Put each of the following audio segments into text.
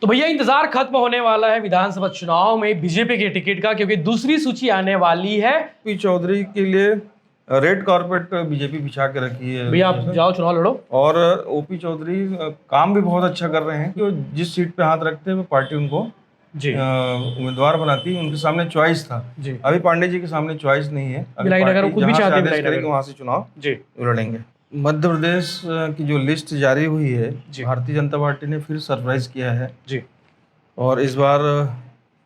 तो भैया इंतजार खत्म होने वाला है विधानसभा चुनाव में बीजेपी के टिकट का, क्योंकि दूसरी सूची आने वाली है। ओपी चौधरी के लिए रेड कारपेट बीजेपी बिछा के रखी है। भैया आप जाओ चुनाव लड़ो। और ओपी चौधरी काम भी बहुत अच्छा कर रहे हैं कि जिस सीट पे हाथ रखते हैं पार्टी उनको जी उम्मीदवार बनाती है। उनके सामने चॉइस था जी। अभी पांडे जी के सामने चॉइस नहीं है। बिलाई नगर वो खुद भी चाहते हैं वहां से चुनाव जी लड़ेंगे। मध्य प्रदेश की जो लिस्ट जारी हुई है, जी। भारतीय जनता पार्टी ने फिर सरप्राइज किया है जी। और इस बार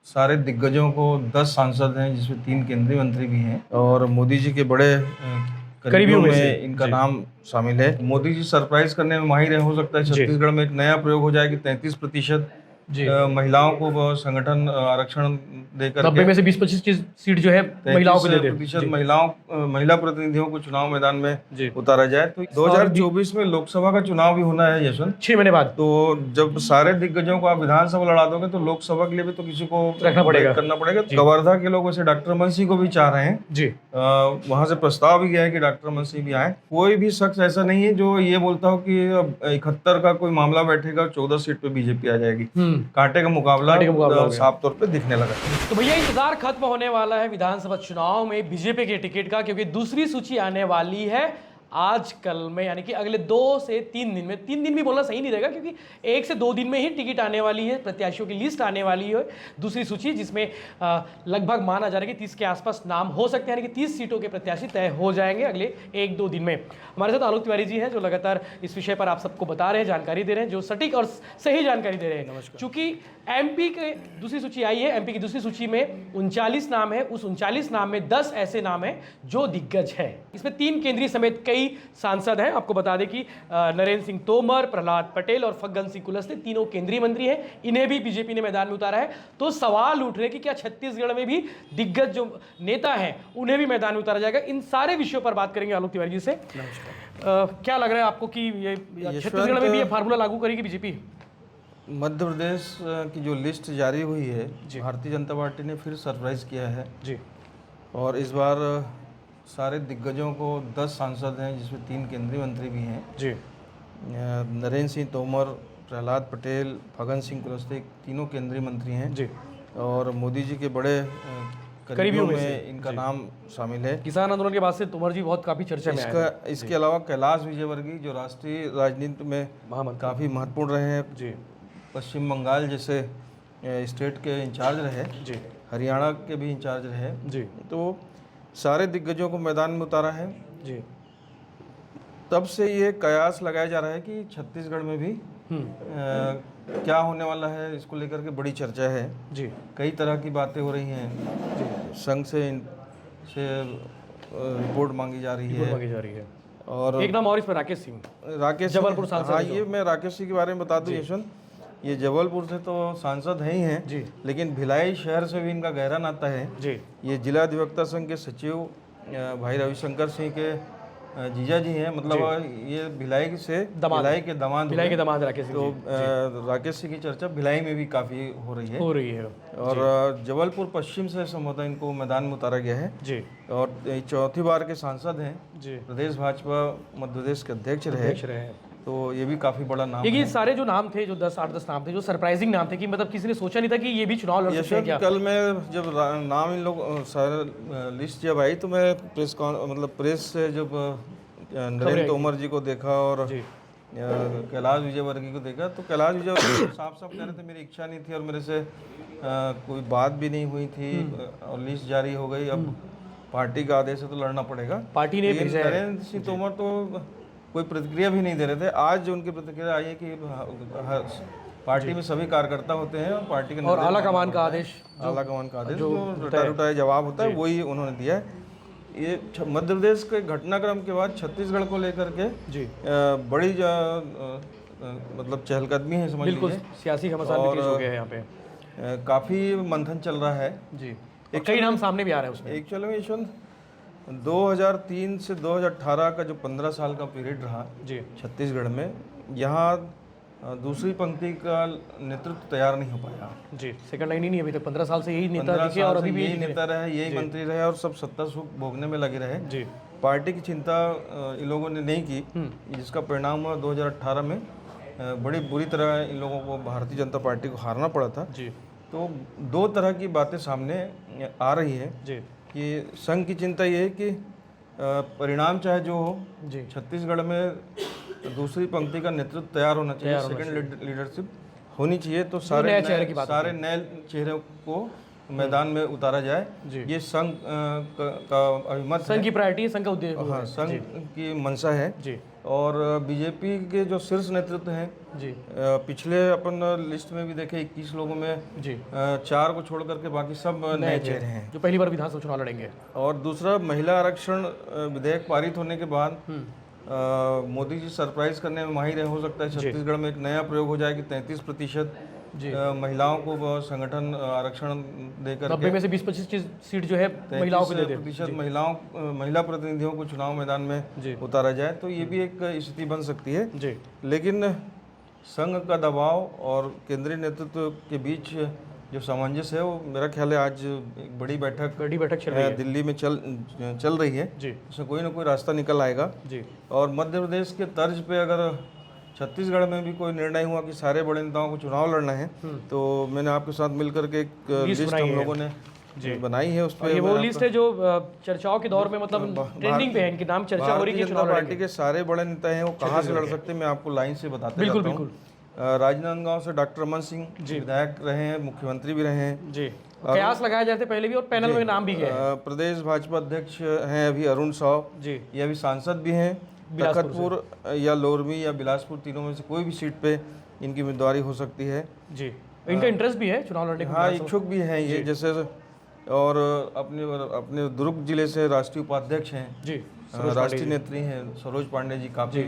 सारे दिग्गजों को 10 सांसद हैं, जिसमें 3 केंद्रीय मंत्री भी हैं और मोदी जी के बड़े करीबियों में इनका नाम शामिल है। मोदी जी सरप्राइज करने में माहिर है। हो सकता है छत्तीसगढ़ में एक नया प्रयोग हो जाए कि 33% महिलाओं को संगठन आरक्षण देकर 90 में से 20-25 की सीट जो है महिलाओं को दे दे। 33% महिला प्रतिनिधियों को चुनाव मैदान में उतारा जाए। तो 2024 में लोकसभा का चुनाव भी होना है यशवंत, 6 महीने बाद। तो जब सारे दिग्गजों को आप विधानसभा लड़ा दोगे तो लोकसभा के लिए भी तो किसी को करना पड़ेगा। कवर्धा के लोग वैसे डॉक्टर रमन सिंह को भी चाह रहे हैं जी। वहां से प्रस्ताव भी गया है कि डॉक्टर रमन सिंह भी आए। कोई भी शख्स ऐसा नहीं है जो ये बोलता हो कि 71 का कोई मामला बैठेगा 14 सीट पे बीजेपी आ जाएगी। कांटे का मुकाबला साफ तौर पे दिखने लगा। तो भैया इंतजार खत्म होने वाला है विधानसभा चुनाव में बीजेपी के टिकट का, क्योंकि दूसरी सूची आने वाली है आज कल में, यानी कि अगले 2 से 3 दिन में। 3 दिन भी बोलना सही नहीं रहेगा, क्योंकि 1 से 2 दिन में ही टिकट आने वाली है, प्रत्याशियों की लिस्ट आने वाली है, दूसरी सूची, जिसमें लगभग माना जा रहा है कि 30 के आसपास नाम हो सकते हैं, यानी कि 30 सीटों के प्रत्याशी तय हो जाएंगे अगले 1-2 दिन में। हमारे साथ आलोक तिवारी जी हैं, जो लगातार इस विषय पर आप सबको बता रहे हैं, जानकारी दे रहे हैं, जो सटीक और सही जानकारी दे रहे हैं। नमस्कार। चूंकि एमपी के दूसरी सूची आई है, एमपी की दूसरी सूची में 39 नाम है, उस 39 नाम में 10 ऐसे नाम हैं जो दिग्गज है। इसमें 3 केंद्रीय समेत कई सांसद हैं। आपको बता दें कि नरेंद्र सिंह तोमर, प्रहलाद पटेल और फग्गन सिंह कुलस्ते तीनों केंद्रीय मंत्री हैं। इन्हें भी बीजेपी ने मैदान में उतारा है। तो सवाल उठ रहे कि क्या छत्तीसगढ़ में भी दिग्गज जो नेता हैं उन्हें भी मैदान में उतारा जाएगा? इन सारे विषयों पर बात करेंगे आलोक तिवारी जी से। क्या लग रहा है आपको कि ये छत्तीसगढ़ में भी ये फार्मूला लागू करेगी बीजेपी? मध्य प्रदेश की जो लिस्ट जारी हुई है, भारतीय जनता पार्टी ने फिर सरप्राइज किया है जी। और इस बार सारे दिग्गजों को 10 सांसद हैं, जिसमें 3 केंद्रीय मंत्री भी हैं जी। नरेंद्र सिंह तोमर, प्रहलाद पटेल, फग्गन सिंह कुलस्ते तीनों केंद्रीय मंत्री हैं जी। और मोदी जी के बड़े करीबियों में इनका नाम शामिल है। किसान आंदोलन के बाद से तोमर जी बहुत काफी चर्चा में आए। इसके अलावा कैलाश विजयवर्गीय जो राष्ट्रीय राजनीति में काफ़ी महत्वपूर्ण रहे हैं जी। पश्चिम बंगाल जैसे स्टेट के इंचार्ज रहे जी, हरियाणा के भी इंचार्ज रहे जी। तो सारे दिग्गजों को मैदान में उतारा है जी। तब से ये कयास लगाया जा रहा है कि छत्तीसगढ़ में भी क्या होने वाला है, इसको लेकर के बड़ी चर्चा है जी। कई तरह की बातें हो रही हैं जी। संघ से रिपोर्ट मांगी जा रही है। और एक नाम और इस पर राकेश जबलपुर सांसद। हाँ, ये मैं राकेश सिंह के बारे में बता दूं यशवंत, ये जबलपुर से तो सांसद है ही हैं जी, लेकिन भिलाई शहर से भी इनका गहरा नाता है जी। ये जिला अधिवक्ता संघ के सचिव भाई रविशंकर सिंह के जीजा जी हैं, मतलब ये भिलाई के दामाद राकेश सिंह। तो राकेश सिंह की चर्चा भिलाई में भी काफ़ी हो रही है और जबलपुर पश्चिम से संभवतः इनको मैदान में उतारा गया है जी। और 4थी बार के सांसद हैं जी। प्रदेश भाजपा मध्य प्रदेश के अध्यक्ष रहे, तो ये भी काफी बड़ा नाम है। ये सारे जो नाम थे, जो 8-10 नाम थे, जो सरप्राइजिंग नाम थे, कि मतलब किसी ने सोचा नहीं था कि ये भी चुनाव लड़ सकते हैं क्या? कल मैं जब नाम इन लोग सारे लिस्ट जब आई तो मैं प्रेस से जब नरेंद्र तोमर जी को देखा और कैलाश विजयवर्गीय को देखा, तो कैलाश विजयवर्गीय साफ साफ कह रहे थे मेरी इच्छा नहीं थी और मेरे से कोई बात भी नहीं हुई थी और लिस्ट जारी हो गई, अब पार्टी का आदेश है तो लड़ना पड़ेगा। पार्टी ने नरेंद्र सिंह तोमर तो कोई प्रतिक्रिया भी नहीं दे रहे थे। आज जो उनकी प्रतिक्रिया आई है कि पार्टी में सभी कार्यकर्ता होते हैं और पार्टी के और आला कमान का आदेश जो रटा जवाब होता है वही उन्होंने दिया है। ये मध्य प्रदेश के घटनाक्रम के बाद छत्तीसगढ़ को लेकर के जी बड़ी मतलब चहलकदमी है, समझ लीजिए, सियासी घमासान भी तेज हो गया है यहाँ पे। काफ़ी मंथन चल रहा है जी। कई नाम सामने भी आ रहे हैं उसमें। एक्चुअली में यशवंत 2003 से 2018 का जो 15 साल का पीरियड रहा जी छत्तीसगढ़ में, यहाँ दूसरी पंक्ति का नेतृत्व तैयार नहीं हो पाया जी। सेकंड लाइन ही नहीं, अभी तक 15 साल से यही नेता दिखे और अभी भी यही नेता रहे, यही मंत्री रहे और सब सत्ता सुख भोगने में लगे रहे जी। पार्टी की चिंता इन लोगों ने नहीं की, जिसका परिणाम हुआ 2018 में बड़ी बुरी तरह इन लोगों को भारतीय जनता पार्टी को हारना पड़ा था। जी तो दो तरह की बातें सामने आ रही है जी कि संघ की चिंता ये है कि परिणाम चाहे जो हो, जी छत्तीसगढ़ में दूसरी पंक्ति का नेतृत्व तैयार होना चाहिए, सेकंड लीडरशिप होनी चाहिए। तो सारे नए चेहरे को मैदान में उतारा जाए, ये संघ का अभिमत है, संघ की प्रायोरिटी, संघ का उद्देश्य। हाँ, संघ की मंशा है जी। और बीजेपी के जो शीर्ष नेतृत्व हैं जी, पिछले अपन लिस्ट में भी देखे 21 लोगों में जी 4 को छोड़ करके बाकी सब नए चेहरे हैं जो पहली बार विधानसभा चुनाव लड़ेंगे। और दूसरा, महिला आरक्षण विधेयक पारित होने के बाद मोदी जी सरप्राइज करने में माहिर है। हो सकता है छत्तीसगढ़ में एक नया प्रयोग हो जाए कि 33% महिलाओं को संगठन आरक्षण देकर 90 में से 20-25 सीट जो है महिलाओं को दे दे। 33% महिला प्रतिनिधियों को चुनाव मैदान में उतारा जाए, तो ये भी एक स्थिति बन सकती है जी। लेकिन संघ का दबाव और केंद्रीय नेतृत्व के बीच जो सामंजस्य है, वो मेरा ख्याल है आज एक बड़ी बैठक चल रही है दिल्ली में चल रही है जी। उसमें कोई ना कोई रास्ता निकल आएगा जी। और मध्य प्रदेश के तर्ज पे अगर छत्तीसगढ़ में भी कोई निर्णय हुआ कि सारे बड़े नेताओं को चुनाव लड़ना है, तो मैंने आपके साथ मिलकर के एक लिस्ट हम लोगों ने बनाई है। उस पर वो लिस्ट है जो चर्चाओं के दौर में मतलब ट्रेंडिंग पे है, इनके नाम चर्चा हो रही है। जनता पार्टी के सारे बड़े नेता हैं, वो कहाँ से लड़ सकते हैं मैं आपको लाइन से बताते बिल्कुल जाता हूँ। राजनांदगांव से डॉक्टर रमन सिंह विधायक रहे हैं, मुख्यमंत्री भी रहे हैं जी। कयास लगाए जाते पहले भी और पैनल में नाम भी गए। प्रदेश भाजपा अध्यक्ष हैं अभी अरुण साव जी, ये अभी सांसद भी हैं। तखतपुर या लोरमी या बिलासपुर, तीनों में से कोई भी सीट पे इनकी उम्मीदवारी हो सकती है जी। इनका इंटरेस्ट भी है चुनाव लड़ने का। हाँ, इच्छुक भी हैं ये जैसे। और अपने दुर्ग जिले से राष्ट्रीय उपाध्यक्ष हैं जी, राष्ट्रीय नेत्री हैं सरोज पांडे जी, काफ़ी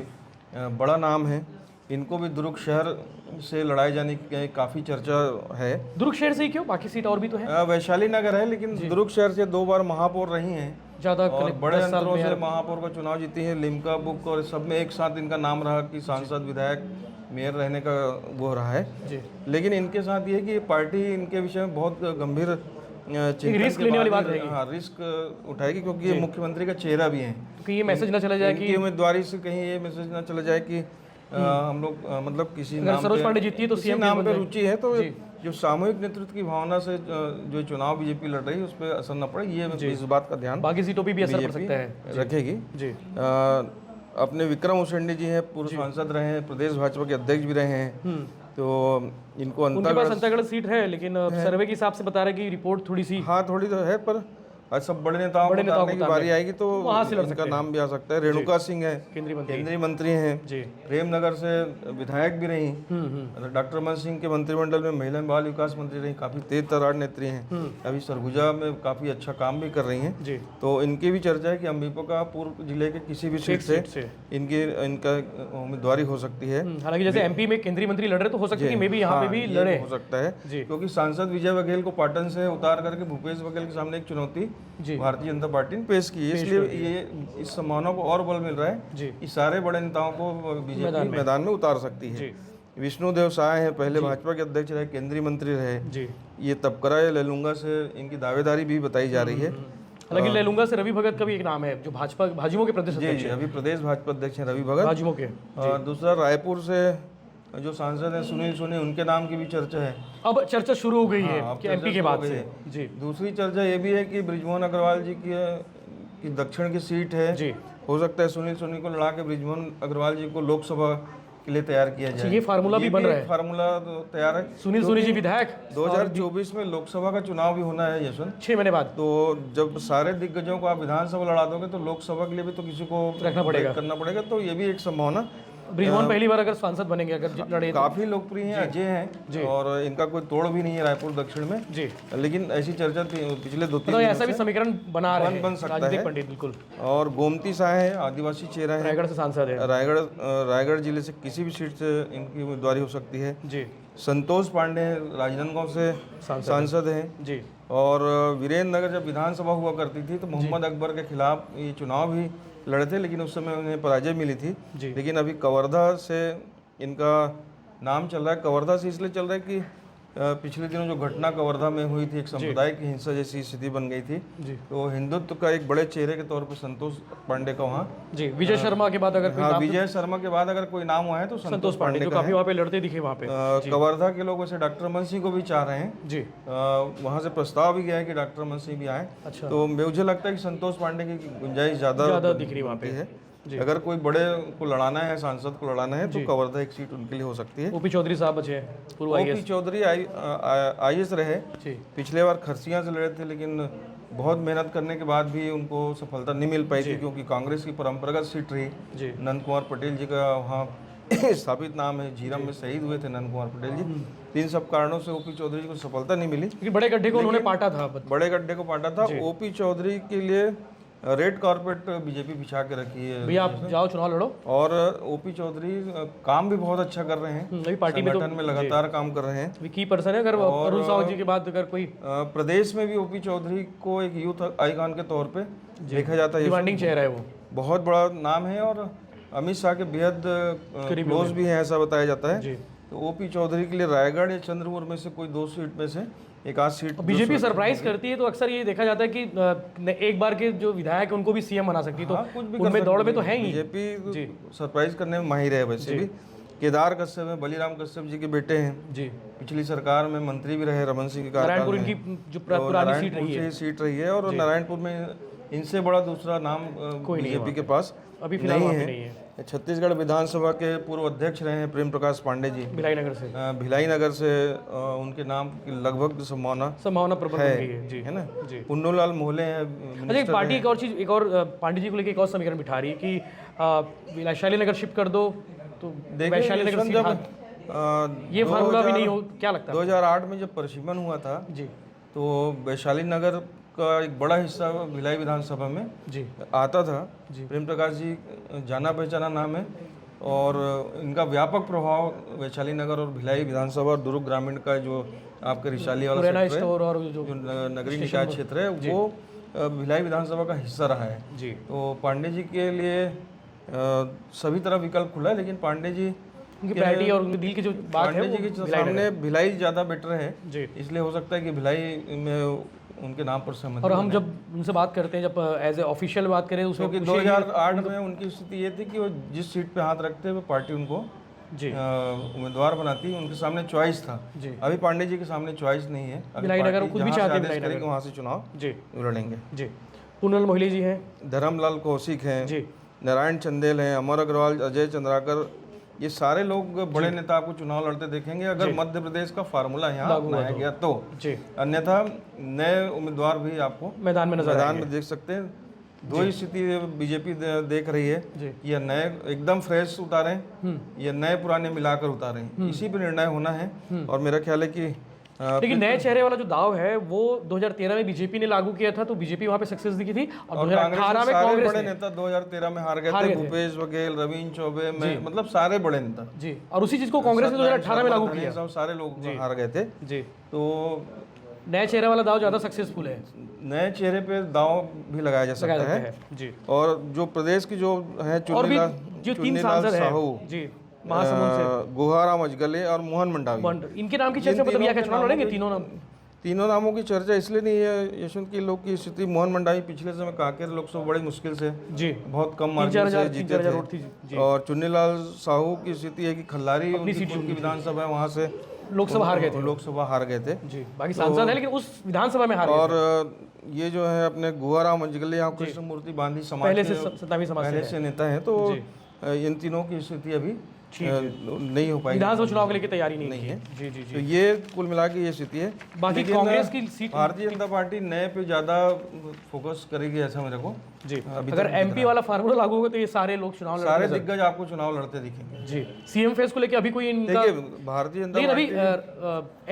बड़ा नाम है। इनको भी दुर्ग शहर से लड़ाए जाने की काफ़ी चर्चा है। दुर्ग शहर से ही क्यों? बाकी सीट और भी तो है। वैशाली नगर है, लेकिन दुर्ग शहर से 2 बार महापौर रही हैं ज़्यादा और बड़े अंतरों से महापौर का चुनाव जीती है। लिम्का बुक और सब में एक साथ इनका नाम रहा कि सांसद, विधायक, मेयर रहने का वो रहा है जी। लेकिन इनके साथ ये कि पार्टी इनके विषय में बहुत गंभीर रिस्क लेने वाली बात रहेगी। हाँ, रिस्क उठाएगी क्योंकि ये मुख्यमंत्री का चेहरा भी है। तो ये मैसेज ना चला जाए कि उम्मीदवारी से कहीं ये मैसेज ना चला जाए कि हम लोग मतलब किसी नाम सरोज पांडे जीती है तो सीएम नाम पे रुचि है, तो जो सामूहिक नेतृत्व की भावना से जो चुनाव बीजेपी लड़ रही है उस पर असर न पड़े, ये इस बात का ध्यान बाकी सीटों पे भी असर पड़ सकता है रखेगी जी। अपने विक्रम उसेंडी जी हैं, पूर्व सांसद रहे हैं, प्रदेश भाजपा के अध्यक्ष भी रहे हैं। तो इनको अंतागढ़ सीट है, लेकिन सर्वे के हिसाब से बता रहे कि रिपोर्ट थोड़ी सी थोड़ी तो है, पर आज सब बड़े नेताओं को उतारने की बारी आएगी तो इनका नाम भी आ सकता है। रेणुका सिंह है, केंद्रीय मंत्री हैं, प्रेमनगर से विधायक भी रही। डॉक्टर रमन सिंह के मंत्रिमंडल में महिला एवं बाल विकास मंत्री रही, काफी तेज तर्रार नेत्री हैं। अभी सरगुजा में काफी अच्छा काम भी कर रही हैं। तो इनकी भी चर्चा है कि अंबिकापुर जिले के किसी भी सीट से इनका उम्मीदवारी हो सकती है। हालांकि जैसे एमपी में केंद्रीय मंत्री लड़ रहे तो हो सकता है कि मे भी यहाँ पे भी लड़े, हो सकता है, क्योंकि सांसद विजय बघेल को पाटन से उतार करके भूपेश बघेल के सामने एक चुनौती भारतीय जनता पार्टी ने पेश की है। इसलिए ये इस संभावना को और बल मिल रहा है कि सारे बड़े नेताओं को बीजेपी मैदान में उतार सकती है। विष्णुदेव साय हैं, पहले भाजपा के अध्यक्ष रहे, केंद्रीय मंत्री रहे। ये तबकरा या लेलुंगा से इनकी दावेदारी भी बताई जा रही है। हालांकि लेलुंगा से रवि भगत का भी एक नाम है जो भाजपा के प्रदेश अध्यक्ष हैं। अभी प्रदेश भाजपा अध्यक्ष हैं रवि भगत भाजपा के। और दूसरा रायपुर से जो सांसद हैं सुनील सोनी, उनके नाम की भी चर्चा है। अब चर्चा शुरू हो गई है कि एमपी के बाद से जी। दूसरी चर्चा ये भी है कि बृजमोहन अग्रवाल जी की दक्षिण की सीट है जी। हो सकता है सुनील सोनी को लड़ा के बृजमोहन अग्रवाल जी को लोकसभा के लिए तैयार किया जाए। ये फार्मूला भी बन रहा है, फार्मूला तो तैयार है। सुनील सोनी जी विधायक 2024 में लोकसभा का चुनाव भी होना है यशवंत, 6 महीने बाद। तो जब सारे दिग्गजों को आप विधानसभा लड़ा दोगे तो लोकसभा के लिए भी तो किसी को रखना पड़ेगा। तो ये भी एक संभावना। बृजमोहन पहली बार अगर सांसद बनेंगे, अगर लड़े, काफी लोकप्रिय हैं, अजय हैं और इनका कोई तोड़ भी नहीं है रायपुर दक्षिण में जी। लेकिन ऐसी चर्चा पिछले 2-3 ऐसा भी समीकरण बना रहे हैं, बन सकता है पंडित बिल्कुल। और गोमती शाह है, आदिवासी चेहरा है, रायगढ़ से सांसद है। रायगढ़ जिले से किसी भी सीट से इनकी उम्मीदवारी हो सकती है जी। संतोष पांडे राजनांदगांव से सांसद हैं जी। और वीरेंद्र नगर जब विधानसभा हुआ करती थी तो मोहम्मद अकबर के खिलाफ ये चुनाव भी लड़े थे, लेकिन उस समय उन्हें पराजय मिली थी। लेकिन अभी कवर्धा से इनका नाम चल रहा है। कवर्धा से इसलिए चल रहा है कि पिछले दिनों जो घटना कवर्धा में हुई थी, एक सांप्रदायिक हिंसा जैसी स्थिति बन गई थी, जी। तो हिंदुत्व का एक बड़े चेहरे के तौर पर संतोष पांडे का वहाँ, जी, विजय शर्मा के बाद अगर कोई नाम, विजय शर्मा के बाद अगर कोई नाम हुआ है तो संतोष पांडे जो काफी वहाँ पे लड़ते दिखे वहाँ पे। कवर्धा के लोग वैसे डॉक्टर रमन सिंह को भी चाह रहे हैं जी। वहाँ से प्रस्ताव भी गया है कि डॉक्टर रमन सिंह भी आए। अच्छा। तो मुझे लगता है कि संतोष पांडे की गुंजाइश ज़्यादा दिख रही वहाँ पे है। अगर कोई बड़े को लड़ाना है, सांसद को लड़ाना है, तो कवर्धा एक सीट उनके लिए हो सकती है। ओपी चौधरी साहब बचे हैं, पूर्व ओपी चौधरी आईएएस रहे, पिछले बार खरसिया से लड़े थे, लेकिन बहुत मेहनत करने के बाद भी उनको सफलता नहीं मिल पाई थी, क्योंकि कांग्रेस की परंपरागत सीट रही। नंद कुमार पटेल जी का वहाँ स्थापित नाम है, झीरम में शहीद हुए थे नंद कुमार पटेल जी। इन सब कारणों से ओपी चौधरी को सफलता नहीं मिली। बड़े गड्ढे को उन्होंने पाटा था, बड़े गड्ढे को पाटा था। ओपी चौधरी के लिए रेड कारपेट बीजेपी बिछा के रखी है, भैया आप जाओ चुनाव लड़ो। और ओपी चौधरी काम भी बहुत अच्छा कर रहे हैं, पार्टी संगठन में लगातार काम कर रहे हैं, की पर्सन है। अगर अरुण साहू जी के बाद अगर कोई प्रदेश में भी ओपी चौधरी को एक यूथ आइकॉन के तौर पे देखा जाता है, डिमांडिंग चेहरा है, वो बहुत बड़ा नाम है और अमित शाह के बेहद क्लोज भी है, ऐसा बताया जाता है। तो ओपी चौधरी के लिए रायगढ़ या चंद्रपुर में से कोई 2 सीट में से एक आध सीट बीजेपी सरप्राइज करती है, तो अक्सर ये देखा जाता है कि एक बार के जो विधायक है उनको भी सीएम बना सकती है। तो कुछ भी उनमें दौड़ में तो है ही, बीजेपी सरप्राइज करने में माहिर है। वैसे भी केदार कश्यप है, बलीराम कश्यप जी के बेटे हैं जी, पिछली सरकार में मंत्री भी रहे रमन सिंह के कार्यकाल में। इनकी जो पुरानी सीट रही है, और नारायणपुर में इनसे बड़ा दूसरा नाम बीजेपी के पास अभी फिलहाल नहीं है। छत्तीसगढ़ विधानसभा के पूर्व अध्यक्ष रहे हैं प्रेम प्रकाश पांडे जी, भिलाई नगर से उनके नाम की लगभग संभावना है ना। पुन्नूलाल मोहले हैं। अच्छा, एक पार्टी एक और चीज, एक और पांडे जी को लेकर एक और समीकरण बिठा रही है कि वैशाली नगर शिफ्ट कर दो, तो वैशाली नगर ये फार्मूला भी नहीं हो, क्या लगता है? 2008 में जब परिसीमन हुआ था जी, तो वैशाली नगर का एक बड़ा हिस्सा भिलाई विधानसभा में जी आता था जी। प्रेम प्रकाश जी जाना पहचाना नाम है, और इनका व्यापक प्रभाव वैशाली नगर और भिलाई विधानसभा और दुर्ग ग्रामीण का जो आपके रिशाली वाला क्षेत्र है, और जो नगरीय निकाय क्षेत्र है, वो भिलाई विधानसभा का हिस्सा रहा है जी। तो पांडे जी के लिए सभी तरह विकल्प खुला है, लेकिन पांडे जी उनकी पार्टी और उनके दिल की जो बात है, पांडे जी के सामने भिलाई ज़्यादा बेटर है जी। इसलिए हो सकता है कि भिलाई में उनके नाम पर सहमति। और हम जब उनसे बात करते हैं, जब एज ए ऑफिशियल बात करें, उसमें क्योंकि 2008 में उनकी स्थिति ये थी कि वो जिस सीट पे हाथ रखते वो पार्टी उनको जी उम्मीदवार बनाती, उनके सामने चॉइस था जी। अभी पांडे जी के सामने चॉइस नहीं है, नगर खुद भी चाहते हैं वहाँ से चुनाव जी लड़ेंगे जी। पुनल मोहली जी हैं, धर्मलाल कौशिक हैं जी, नारायण चंदेल हैं, अमर अग्रवाल, अजय चंद्राकर, ये सारे लोग बड़े नेता आपको चुनाव लड़ते देखेंगे अगर मध्य प्रदेश का फार्मूला यहाँ अपनाया गया तो। अन्यथा नए उम्मीदवार भी आपको मैदान में देख सकते हैं। दो ही स्थिति बीजेपी देख रही है, या नए एकदम फ्रेश उतारें या नए पुराने मिलाकर उतारें, इसी पे निर्णय होना है। और मेरा ख्याल है कि लेकिन नए चेहरे वाला जो दाव है वो 2013 में बीजेपी ने लागू किया था, तो बीजेपी वहाँ पे सक्सेस दिखी थी, और 2018 में कांग्रेस बड़े नेता 2013 में हार गए थे, भूपेश बघेल, रवींद्र चौबे में, मतलब सारे बड़े नेता जी। और उसी चीज को कांग्रेस ने 2018 में लागू किया, सब सारे लोग हार गए थे जी। तो नए चेहरे वाला दाव ज्यादा सक्सेसफुल है, नए चेहरे पे दाव भी लगाया जा सकता है जी। और जो प्रदेश की जो है चुन्नीलाल साहू जी, गुहाराम अजगले और मोहन मंडावी, इनके नाम की चर्चा मतलब क्या चुनाव लड़ेंगे? तीनों नामों की चर्चा इसलिए नहीं है यशवंत की लोग की स्थिति। मोहन मंडावी पिछले समय कांकेर लोकसभा बड़ी मुश्किल से जी बहुत कम मार्जिन से जीते थे, और चुन्नीलाल साहू की स्थिति है कि खल्लारी उनकी विधानसभा है, वहाँ से लोकसभा हार गए थे जी। बाकी सांसद है लेकिन उस विधानसभा में हार गए। और ये जो है अपने गुहाराम अजगले यहाँ कृष्ण मूर्ति बांधी समाज पहले से नेता है, तो इन तीनों की स्थिति अभी नहीं हो पाएगी, विधानसभा चुनाव के लिए तैयारी नहीं है जी जी जी। तो ये कुल मिला के ये स्थिति है। बाकी कांग्रेस की सीट, भारतीय जनता पार्टी नए पे ज्यादा फोकस करेगी ऐसा मेरे को जी। अगर एमपी वाला फार्मूला लागू होगा तो ये सारे लोग चुनाव लड़ते, सारे दिग्गज आपको चुनाव लड़ते दिखेंगे जी। सीएम फेस को लेकर अभी कोई इनका भारतीय जनता अभी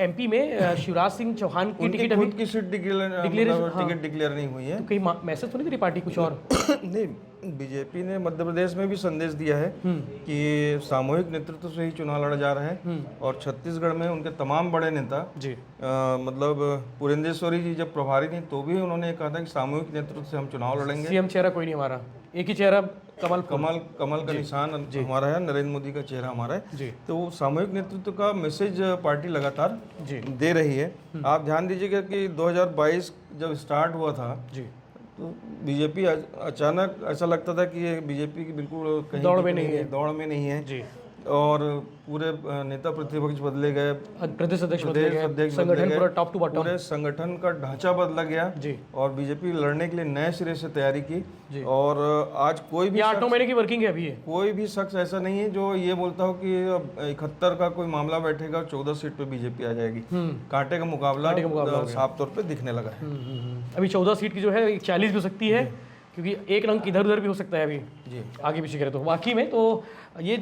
एमपी में शिवराज सिंह चौहान की टिकट खुद की सीट डिक्लेयर नहीं हुई है, कहीं मैसेज तो नहीं दे रही पार्टी कुछ और? नहीं, बीजेपी ने मध्य प्रदेश में भी संदेश दिया है कि सामूहिक नेतृत्व से ही चुनाव लड़ा जा रहा है, और छत्तीसगढ़ में उनके तमाम बड़े नेता जी मतलब पुरेंदेश्वरी जी जब प्रभारी थी तो भी उन्होंने कहा था कि सामूहिक नेतृत्व से हम चुनाव लड़ेंगे। सीएम चेहरा कोई नहीं हमारा, एक ही चेहरा कमल का निशान हमारा है, नरेंद्र मोदी का चेहरा हमारा है जी। तो सामूहिक नेतृत्व का मैसेज पार्टी लगातार जी। दे रही है। आप ध्यान दीजिएगा कि 2022 जब स्टार्ट हुआ था जी। तो बीजेपी अचानक ऐसा लगता था कि ये बीजेपी की बिल्कुल कहीं दौड़ में नहीं है जी। और पूरे नेता प्रतिपक्ष बदले गए, प्रदेश अध्यक्ष बदले गए, अध्यक्ष संगठन पूरा टॉप टू बॉटम, पूरे संगठन का ढांचा बदला गया जी। और बीजेपी लड़ने के लिए नए सिरे से तैयारी की। और आज कोई भी 8 महीने की वर्किंग है अभी है। कोई भी शख्स ऐसा नहीं है जो ये बोलता हो कि 71 का कोई मामला बैठेगा 14 सीट पे बीजेपी आ जाएगी। कांटे का मुकाबला साफ तौर पे दिखने लगा है। अभी 14 सीट की जो है 40 भी हो सकती है, क्योंकि एक रंग इधर उधर भी हो सकता है अभी जी, आगे पीछे करें तो। बाकी में तो ये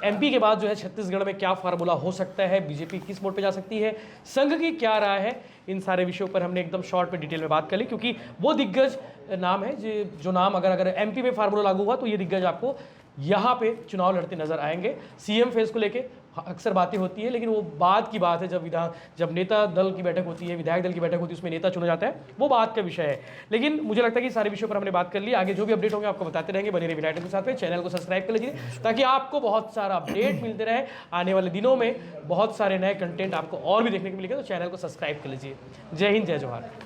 एमपी के बाद जो है छत्तीसगढ़ में क्या फार्मूला हो सकता है, बीजेपी किस मोड पे जा सकती है, संघ की क्या राय है, इन सारे विषयों पर हमने एकदम शॉर्ट में डिटेल में बात कर ली, क्योंकि वो दिग्गज नाम है जो नाम अगर एमपी में फार्मूला लागू हुआ तो ये दिग्गज आपको यहाँ पे चुनाव लड़ते नजर आएंगे। सीएम फेज को लेके अक्सर बातें होती है, लेकिन वो बाद की बात है जब नेता दल की बैठक होती है, विधायक दल की बैठक होती है, उसमें नेता चुना जाता है, वो बात का विषय है। लेकिन मुझे लगता है कि सारे विषयों पर हमने बात कर ली। आगे जो भी अपडेट होंगे आपको बताते रहेंगे। बने रहिए विलायत के साथ में, चैनल को सब्सक्राइब कर लीजिए ताकि आपको बहुत सारा अपडेट मिलते रहे। आने वाले दिनों में बहुत सारे नए कंटेंट आपको और भी देखने को मिलेगा, तो चैनल को सब्सक्राइब कर लीजिए। जय हिंद, जय जवाहर।